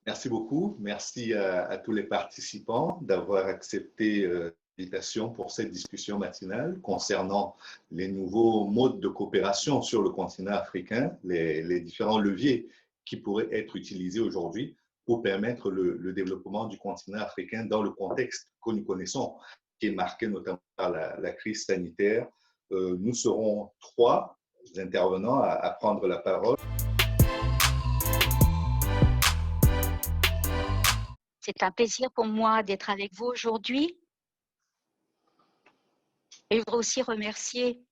Merci beaucoup. Merci à tous les participants d'avoir accepté l'invitation pour cette discussion matinale concernant les nouveaux modes de coopération sur le continent africain, les différents leviers qui pourraient être utilisés aujourd'hui pour permettre le développement du continent africain dans le contexte que nous connaissons, qui est marqué notamment par la crise sanitaire. Nous serons trois intervenants à prendre la parole. C'est un plaisir pour moi d'être avec vous aujourd'hui. Et je voudrais aussi remercier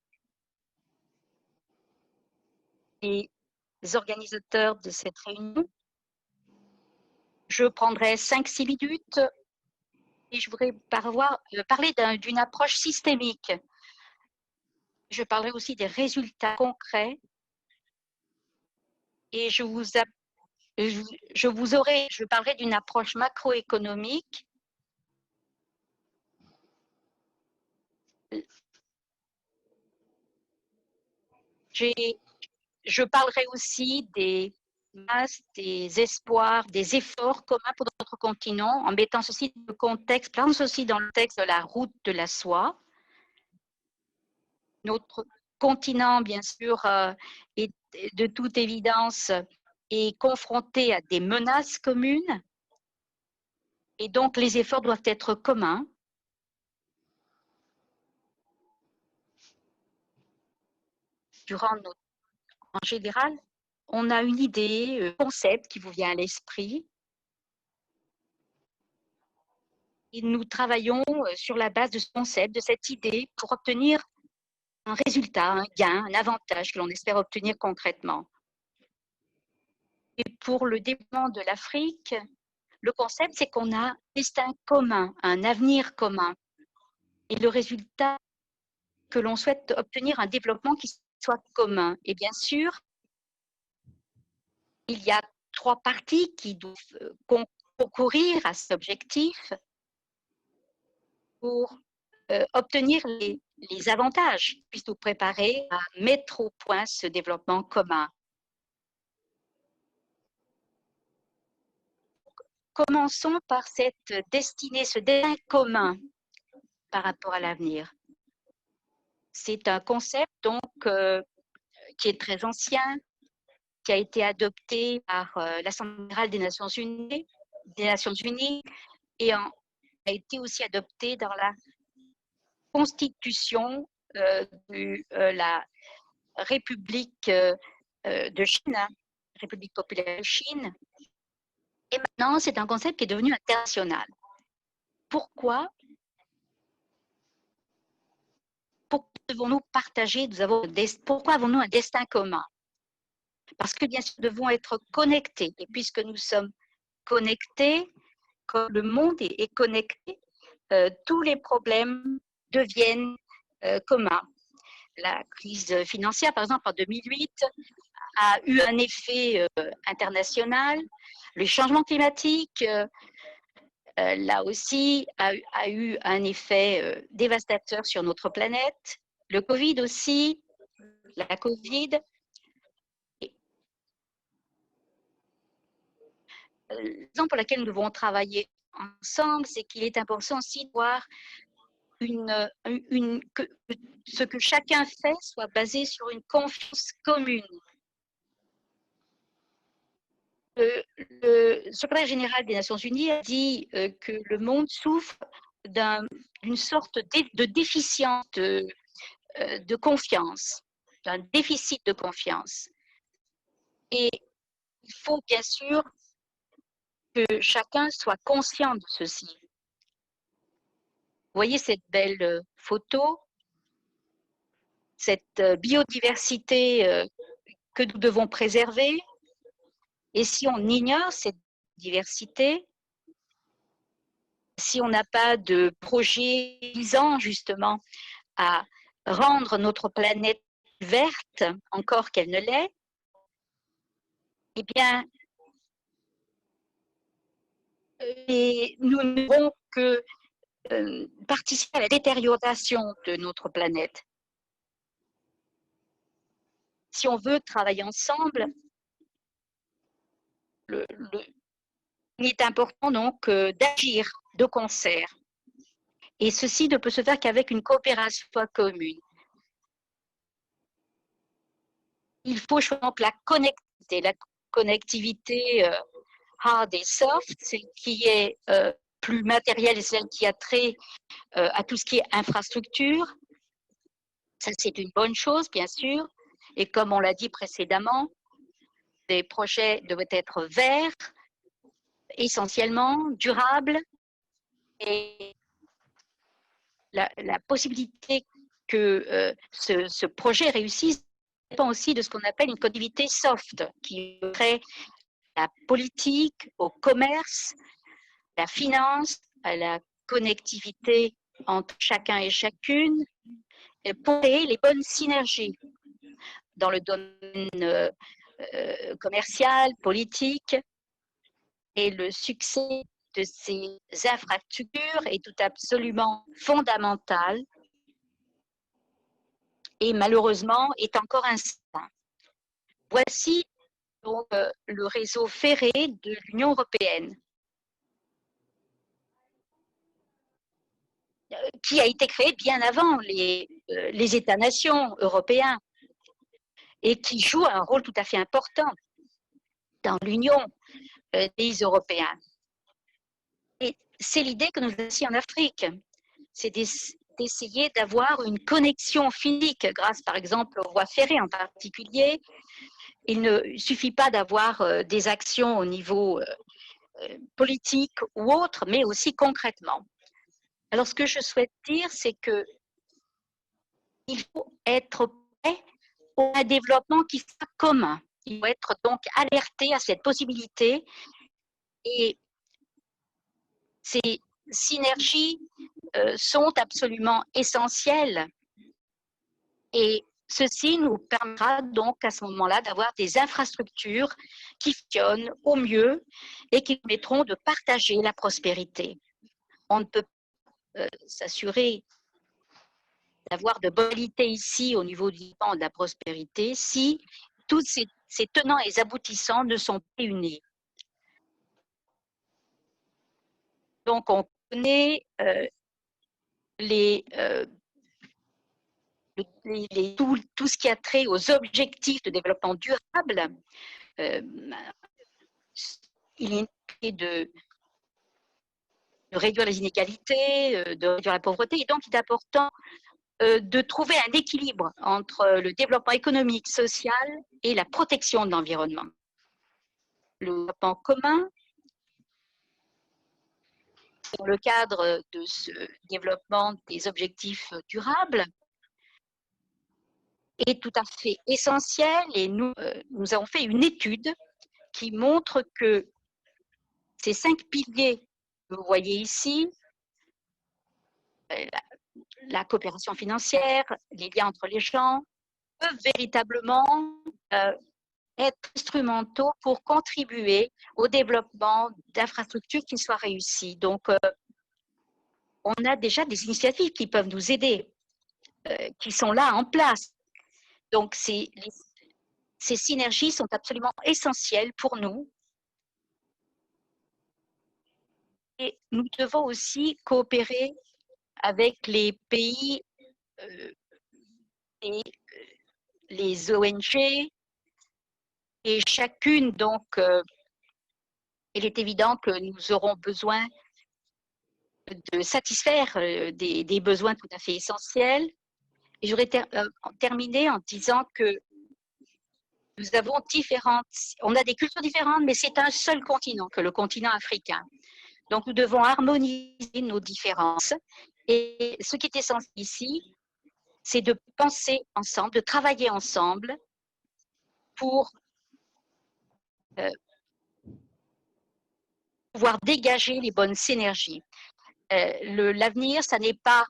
les organisateurs de cette réunion. Je prendrai 5-6 minutes et je voudrais parler d'une approche systémique. Je parlerai aussi des résultats concrets et je parlerai d'une approche macroéconomique. Je parlerai aussi des espoirs, des efforts communs pour notre continent, en mettant ceci dans le contexte, dans le texte de la route de la soie. Notre continent, bien sûr, est de toute évidence, est confronté à des menaces communes, et donc les efforts doivent être communs. En général, on a une idée, un concept qui vous vient à l'esprit. Et nous travaillons sur la base de ce concept, de cette idée, pour obtenir un résultat, un gain, un avantage que l'on espère obtenir concrètement. Et pour le développement de l'Afrique, le concept, c'est qu'on a un destin commun, un avenir commun. Et le résultat, que l'on souhaite obtenir un développement qui soit commun. Et bien sûr, il y a 3 parties qui doivent concourir à cet objectif pour obtenir les avantages, puis nous préparer à mettre au point ce développement commun. Commençons par cette destinée, ce destin commun par rapport à l'avenir. C'est un concept donc qui est très ancien, qui a été adopté par l'Assemblée générale des Nations Unies et a été aussi adopté dans la Constitution de la République de Chine, République populaire de Chine. Et maintenant, c'est un concept qui est devenu international. Pourquoi devons-nous partager, pourquoi avons-nous un destin commun? Parce que bien sûr, nous devons être connectés. Et puisque nous sommes connectés, comme le monde est connecté, tous les problèmes deviennent communs. La crise financière, par exemple, en 2008, a eu un effet international. Le changement climatique, là aussi, a eu un effet dévastateur sur notre planète. Le Covid aussi, la Covid. La raison pour laquelle nous devons travailler ensemble, c'est qu'il est important aussi de voir que ce que chacun fait soit basé sur une confiance commune. Le secrétaire général des Nations Unies a dit que le monde souffre d'une sorte de déficience de confiance, d'un déficit de confiance. Et il faut bien sûr que chacun soit conscient de ceci. Vous voyez cette belle photo, cette biodiversité que nous devons préserver. Et si on ignore cette diversité, si on n'a pas de projet visant justement à rendre notre planète verte, encore qu'elle ne l'est, eh bien, nous ne pourrons que participer à la détérioration de notre planète. Si on veut travailler ensemble, Il est important donc d'agir de concert. Et ceci ne peut se faire qu'avec une coopération commune. Il faut donc la connectivité hard et soft, celle qui est plus matérielle et celle qui a trait à tout ce qui est infrastructure. Ça, c'est une bonne chose, bien sûr. Et comme on l'a dit précédemment, les projets doivent être verts, essentiellement durables, et la possibilité que ce projet réussisse dépend aussi de ce qu'on appelle une connectivité soft, qui crée la politique, au commerce, la finance, à la connectivité entre chacun et chacune, pour créer les bonnes synergies dans le domaine commercial, politique. Et le succès de ces infrastructures est tout absolument fondamental et malheureusement est encore incertain. Voici donc le réseau ferré de l'Union européenne, qui a été créé bien avant les États-nations européens et qui joue un rôle tout à fait important dans l'Union des Européens. Et c'est l'idée que nous avons ici en Afrique, c'est d'essayer d'avoir une connexion physique grâce par exemple aux voies ferrées en particulier. Il ne suffit pas d'avoir des actions au niveau politique ou autre, mais aussi concrètement. Alors ce que je souhaite dire, c'est que il faut être prêt à un développement qui soit commun. Il faut être donc alerté à cette possibilité et ces synergies sont absolument essentielles et ceci nous permettra donc à ce moment-là d'avoir des infrastructures qui fonctionnent au mieux et qui permettront de partager la prospérité. On ne peut pas s'assurer d'avoir de bonne qualité ici au niveau du développement de la prospérité si tous ces tenants et aboutissants ne sont pas unis. Donc on connaît tout ce qui a trait aux objectifs de développement durable. Il est de réduire les inégalités, de réduire la pauvreté, et donc il est important de trouver un équilibre entre le développement économique, social et la protection de l'environnement. Le développement commun, dans le cadre de ce développement des objectifs durables, est tout à fait essentiel et nous avons fait une étude qui montre que ces 5 piliers que vous voyez ici, la coopération financière, les liens entre les gens, peuvent véritablement être instrumentaux pour contribuer au développement d'infrastructures qui soient réussies. Donc, on a déjà des initiatives qui peuvent nous aider, qui sont là en place. Donc, ces synergies sont absolument essentielles pour nous. Et nous devons aussi coopérer avec les pays et les ONG. Et chacune, donc, il est évident que nous aurons besoin de satisfaire des besoins tout à fait essentiels. Et je voudrais terminer en disant que nous avons on a des cultures différentes, mais c'est un seul continent, que le continent africain. Donc, nous devons harmoniser nos différences. Et ce qui est essentiel ici, c'est de penser ensemble, de travailler ensemble pour pouvoir dégager les bonnes synergies. L'avenir, ça n'est pas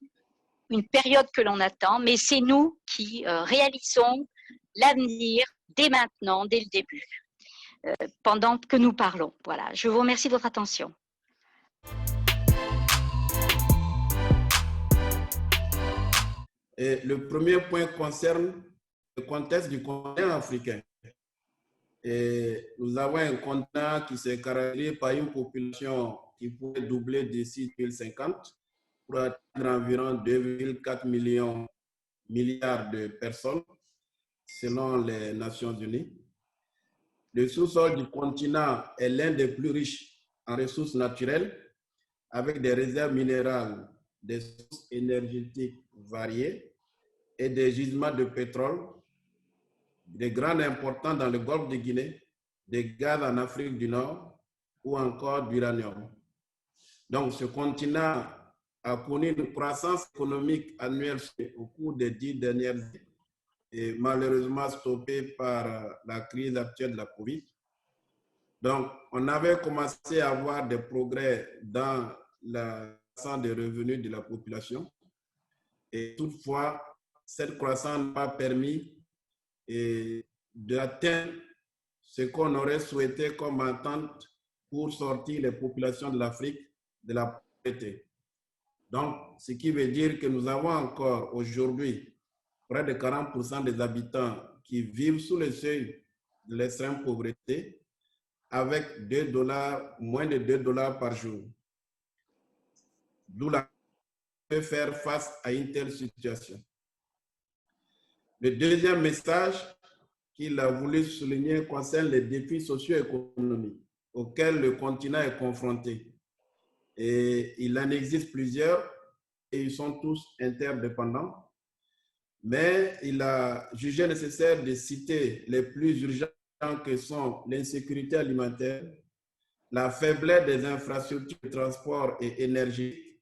une période que l'on attend, mais c'est nous qui réalisons l'avenir dès maintenant, dès le début, pendant que nous parlons. Voilà, je vous remercie de votre attention. Et le premier point concerne le contexte du continent africain. Et nous avons un continent qui se caractérise par une population qui pourrait doubler d'ici 2050 pour atteindre environ 2,4 milliards de personnes, selon les Nations Unies. Le sous-sol du continent est l'un des plus riches en ressources naturelles, avec des réserves minérales, des sources énergétiques variées et des gisements de pétrole, des grands importants dans le golfe de Guinée, des gaz en Afrique du Nord ou encore d'uranium. Donc, ce continent a connu une croissance économique annuelle au cours des 10 dernières années et malheureusement stoppée par la crise actuelle de la COVID. Donc, on avait commencé à avoir des progrès dans la croissance des revenus de la population et toutefois, cette croissance n'a pas permis d'atteindre ce qu'on aurait souhaité comme attente pour sortir les populations de l'Afrique de la pauvreté. Donc, ce qui veut dire que nous avons encore aujourd'hui près de 40% des habitants qui vivent sous le seuil de l'extrême pauvreté avec moins de $2 par jour. D'où la peut faire face à une telle situation. Le deuxième message qu'il a voulu souligner concerne les défis socio-économiques auxquels le continent est confronté. Et il en existe plusieurs et ils sont tous interdépendants. Mais il a jugé nécessaire de citer les plus urgents que sont l'insécurité alimentaire, la faiblesse des infrastructures de transport et énergie,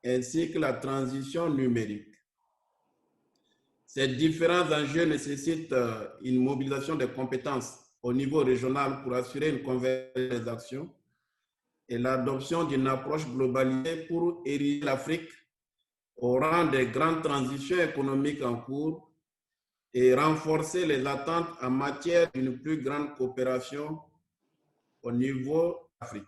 ainsi que la transition numérique. Ces différents enjeux nécessitent une mobilisation des compétences au niveau régional pour assurer une convergence des actions et l'adoption d'une approche globalisée pour ériger l'Afrique au rang des grandes transitions économiques en cours et renforcer les attentes en matière d'une plus grande coopération au niveau d'Afrique.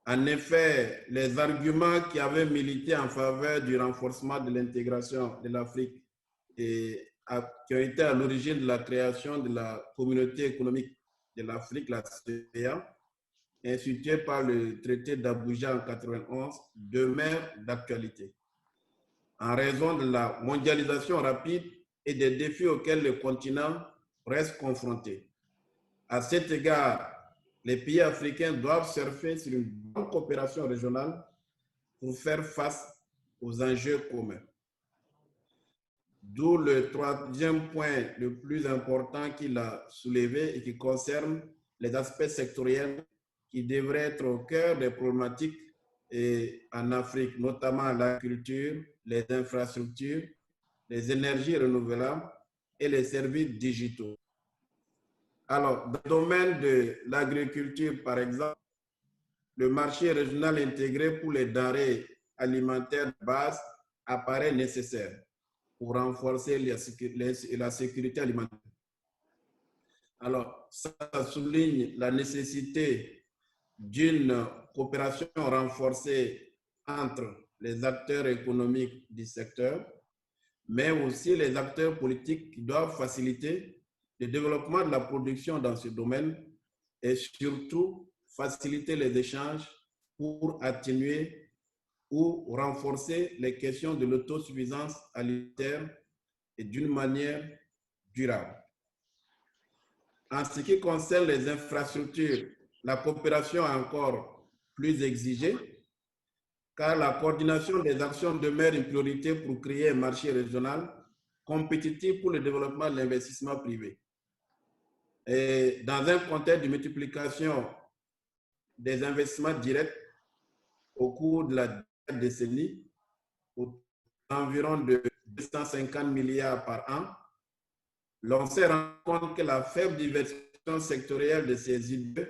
En effet, les arguments qui avaient milité en faveur du renforcement de l'intégration de l'Afrique et qui ont été à l'origine de la création de la Communauté économique de l'Afrique, la CEA, instituée par le traité d'Abuja en 1991, demeurent d'actualité. En raison de la mondialisation rapide et des défis auxquels le continent reste confronté. À cet égard, les pays africains doivent surfer sur une bonne coopération régionale pour faire face aux enjeux communs. D'où le troisième point le plus important qu'il a soulevé et qui concerne les aspects sectoriels qui devraient être au cœur des problématiques en Afrique, notamment l'agriculture, les infrastructures, les énergies renouvelables et les services digitaux. Alors, dans le domaine de l'agriculture, par exemple, le marché régional intégré pour les denrées alimentaires de base apparaît nécessaire pour renforcer la sécurité alimentaire. Alors, ça souligne la nécessité d'une coopération renforcée entre les acteurs économiques du secteur, mais aussi les acteurs politiques qui doivent faciliter le développement de la production dans ce domaine et surtout faciliter les échanges pour atténuer ou renforcer les questions de l'autosuffisance alimentaire et d'une manière durable. En ce qui concerne les infrastructures, la coopération est encore plus exigée car la coordination des actions demeure une priorité pour créer un marché régional compétitif pour le développement de l'investissement privé. Et dans un contexte de multiplication des investissements directs au cours de la décennie, environ de 250 milliards par an, l'on s'est rendu compte que la faible diversification sectorielle de ces idées,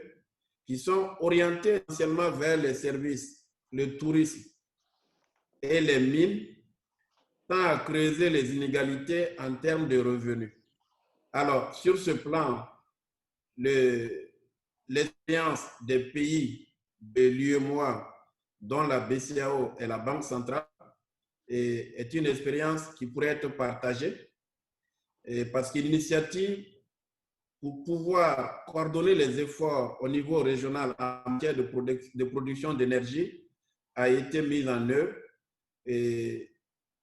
qui sont orientées essentiellement vers les services, le tourisme et les mines, tend à creuser les inégalités en termes de revenus. Alors, sur ce plan, l'expérience des pays de l'UEMOA, dont la BCAO et la Banque centrale, est une expérience qui pourrait être partagée parce qu'une initiative pour pouvoir coordonner les efforts au niveau régional en matière de production d'énergie a été mise en œuvre et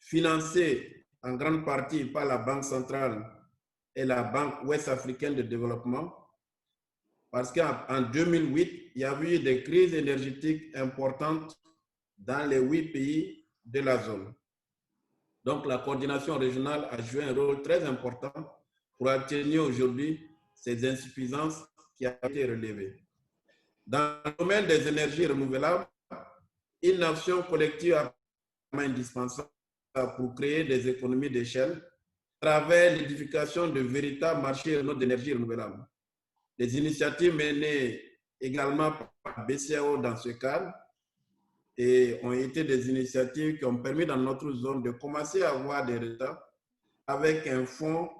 financée en grande partie par la Banque centrale et la Banque ouest-africaine de développement, parce qu'en 2008, il y a eu des crises énergétiques importantes dans les 8 pays de la zone. Donc, la coordination régionale a joué un rôle très important pour atténuer aujourd'hui ces insuffisances qui ont été relevées. Dans le domaine des énergies renouvelables, une action collective est indispensable pour créer des économies d'échelle à travers l'édification de véritables marchés d'énergie renouvelable. Les initiatives menées également par BCAO dans ce cadre et ont été des initiatives qui ont permis dans notre zone de commencer à avoir des résultats avec un fonds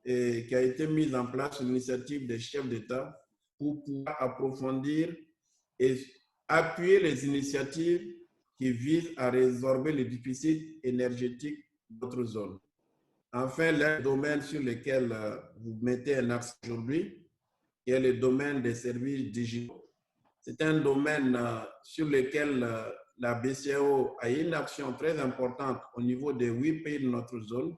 qui a été mis en place sur l'initiative des chefs d'État pour pouvoir approfondir et appuyer les initiatives qui visent à résorber le déficit énergétique de notre zone. Enfin, le domaine sur lequel vous mettez un accent aujourd'hui, qui est le domaine des services digitaux. C'est un domaine sur lequel la BCAO a une action très importante au niveau des 8 pays de notre zone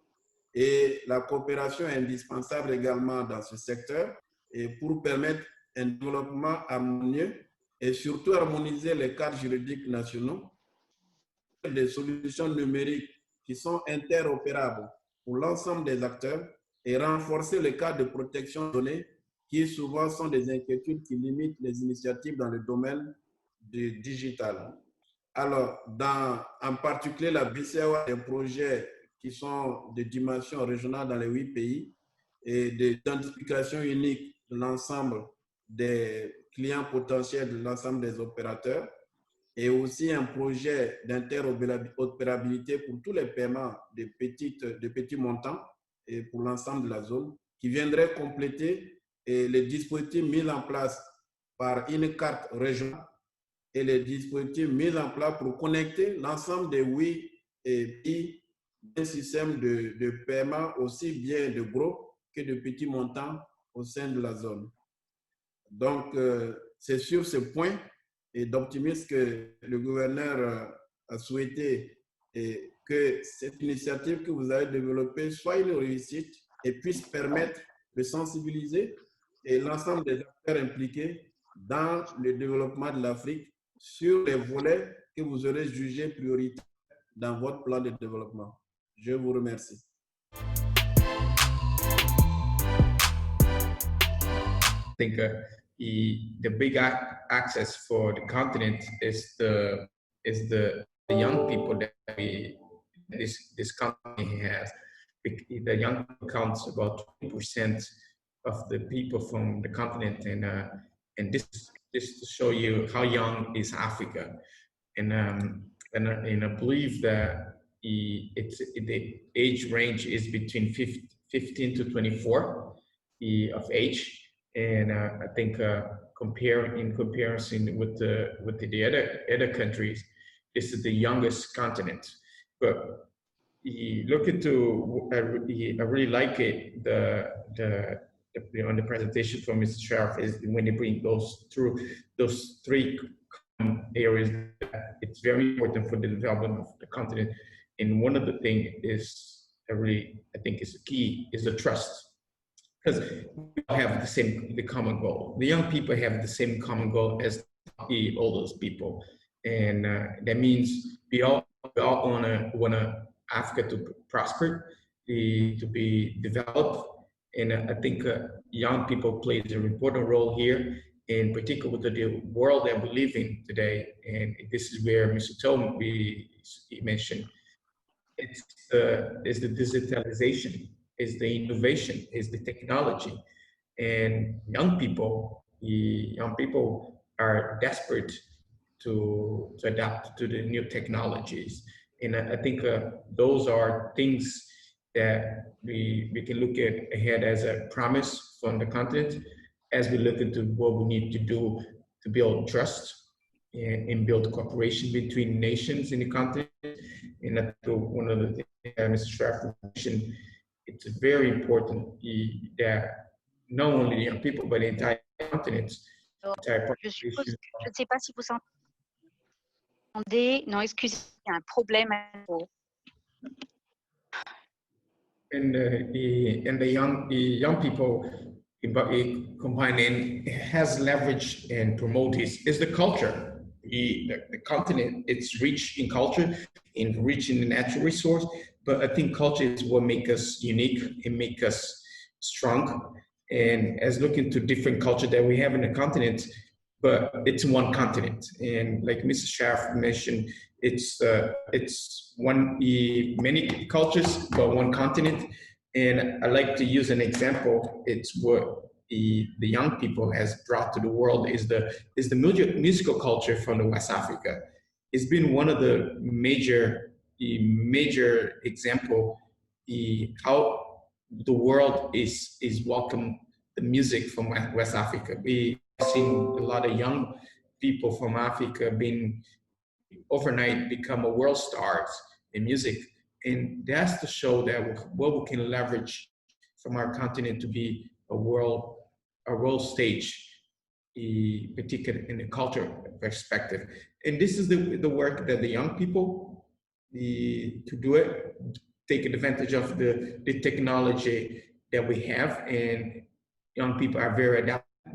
et la coopération est indispensable également dans ce secteur et pour permettre un développement harmonieux et surtout harmoniser les cadres juridiques nationaux, des solutions numériques qui sont interopérables pour l'ensemble des acteurs et renforcer le cadre de protection des données qui souvent sont des inquiétudes qui limitent les initiatives dans le domaine du digital. Alors, en particulier, la BCAO a des projets qui sont de dimension régionale dans les 8 pays et d'identification unique de l'ensemble des clients potentiels de l'ensemble des opérateurs et aussi un projet d'interopérabilité pour tous les paiements de petits montants et pour l'ensemble de la zone qui viendrait compléter les dispositifs mis en place par une carte régionale et les dispositifs mis en place pour connecter l'ensemble des 8 pays d'un système de paiement aussi bien de gros que de petits montants au sein de la zone. Donc, c'est sur ce point et d'optimisme que le gouverneur a souhaité que cette initiative que vous avez développée soit une réussite et puisse permettre de sensibiliser l'ensemble des acteurs impliqués dans le développement de l'Afrique sur les volets que vous aurez jugés prioritaires dans votre plan de développement. Je vous remercie. I think the big access for the continent is the young people that this company has. The young people counts about 20% of the people from the continent, and this to show you how young is Africa, and I believe that the age range is between 15 to 24 of age. And I think in comparison with the other countries, this is the youngest continent. But look into, I really like it. On the presentation from Mr. Sheriff is when they bring those 3 areas. It's very important for the development of the continent. And one of the things is I think is the key is the trust. Because we all have the common goal. The young people have the same common goal as the older people, and that means we all want Africa to prosper, to be developed, and I think young people play an important role here, in particular with the world that we live in today. And this is where Mr. Tolman mentioned it's the digitalization. Is the innovation, is the technology, and young people are desperate to adapt to the new technologies, and I think those are things that we can look at ahead as a promise from the continent as we look into what we need to do to build trust and build cooperation between nations in the continent. And I think one of the things Mr. Shriver mentioned, it's very important that not only young people, but the entire continent. Je suppose que, je ne sais pas si vous entendez. Non, excusez, il y a un problème à nouveau. And the young people combining has leverage and promote is the culture. The continent, it's rich in culture, in rich in the natural resource, but I think culture is what makes us unique and make us strong. And as looking to different culture that we have in the continent, but it's one continent. And like Mr. Schaaf mentioned, it's many cultures, but one continent. And I like to use an example. It's what the young people has brought to the world is the musical culture from the West Africa. It's been one of the major example how the world is welcome the music from West Africa. We've seen a lot of young people from Africa being overnight become a world stars in music. And that's to show that what we can leverage from our continent to be a world stage, particularly in the culture perspective. And this is the work that the young people to do it, take advantage of the technology that we have. And young people are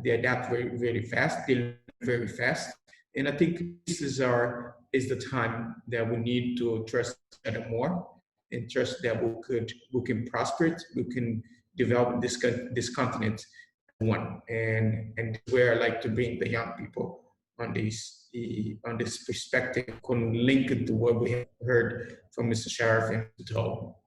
they adapt very, very fast, they learn very fast. And I think this is the time that we need to trust each other more and trust that we can prosper it, we can develop this continent one. And where I like to bring the young people on this perspective, can link it to what we have heard from Mr. Schaaf and Mr. Toll.